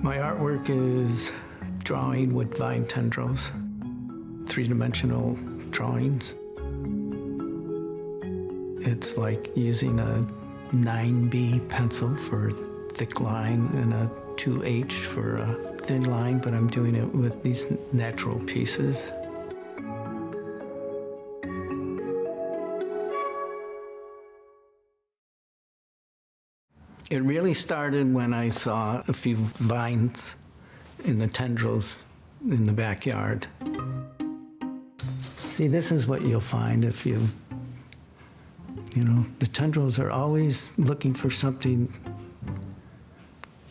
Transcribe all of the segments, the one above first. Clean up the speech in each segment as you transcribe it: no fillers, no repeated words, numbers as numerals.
My artwork is drawing with vine tendrils, three-dimensional drawings. It's like using a 9B pencil for a thick line and a 2H for a thin line, but I'm doing it with these natural pieces. It really started when I saw a few vines in the tendrils in the backyard. See, this is what you'll find if you know, the tendrils are always looking for something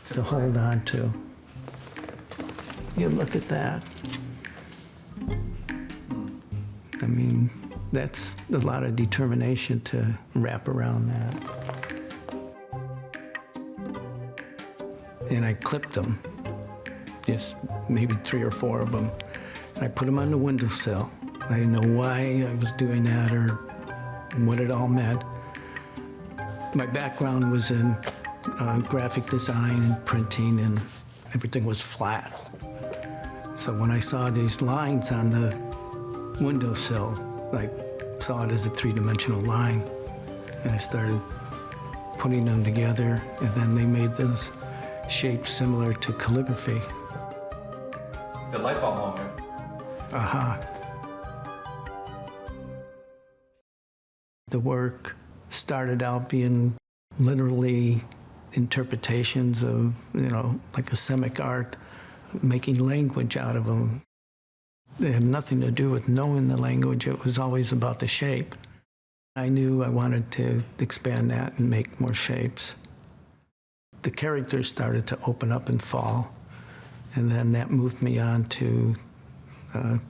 to hold on to. You look at that. I mean, that's a lot of determination to wrap around that. And I clipped them, just maybe 3 or 4 of them. I put them on the windowsill. I didn't know why I was doing that or what it all meant. My background was in graphic design and printing, and everything was flat. So when I saw these lines on the windowsill, I saw it as a 3-dimensional line, and I started putting them together, and then they made those shapes similar to calligraphy. The light bulb moment. Aha. The work started out being literally interpretations of, you know, like a semic art, making language out of them. It had nothing to do with knowing the language. It was always about the shape. I knew I wanted to expand that and make more shapes. The characters started to open up and fall, and then that moved me on to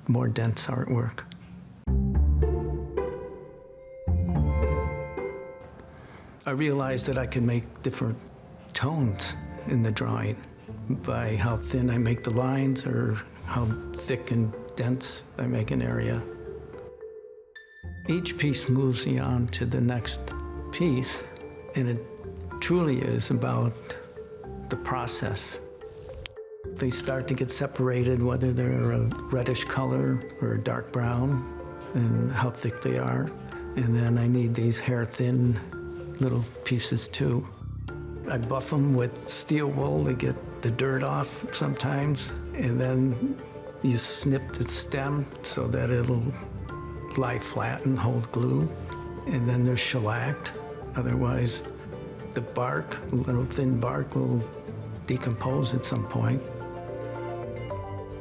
more dense artwork. I realized that I could make different tones in the drawing by how thin I make the lines or how thick and dense I make an area. Each piece moves me on to the next piece, and it truly is about the process. They start to get separated, whether they're a reddish color or a dark brown, and how thick they are. And then I need these hair-thin little pieces too. I buff them with steel wool to get the dirt off sometimes, and then you snip the stem so that it'll lie flat and hold glue. And then they're shellacked, otherwise the bark, a little thin bark, will decompose at some point.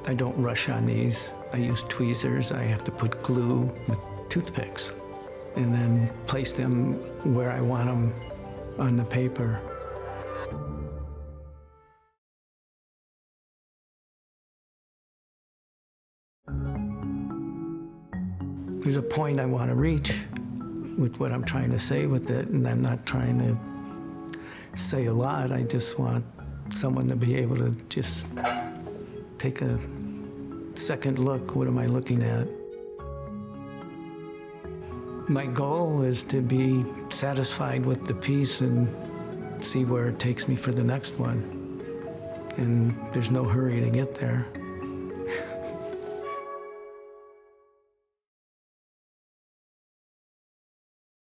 I don't rush on these. I use tweezers. I have to put glue with toothpicks and then place them where I want them on the paper. There's a point I want to reach with what I'm trying to say with it, and I'm not trying to say a lot. I just want someone to be able to just take a second look. What am I looking at? My goal is to be satisfied with the piece and see where it takes me for the next one. And there's no hurry to get there.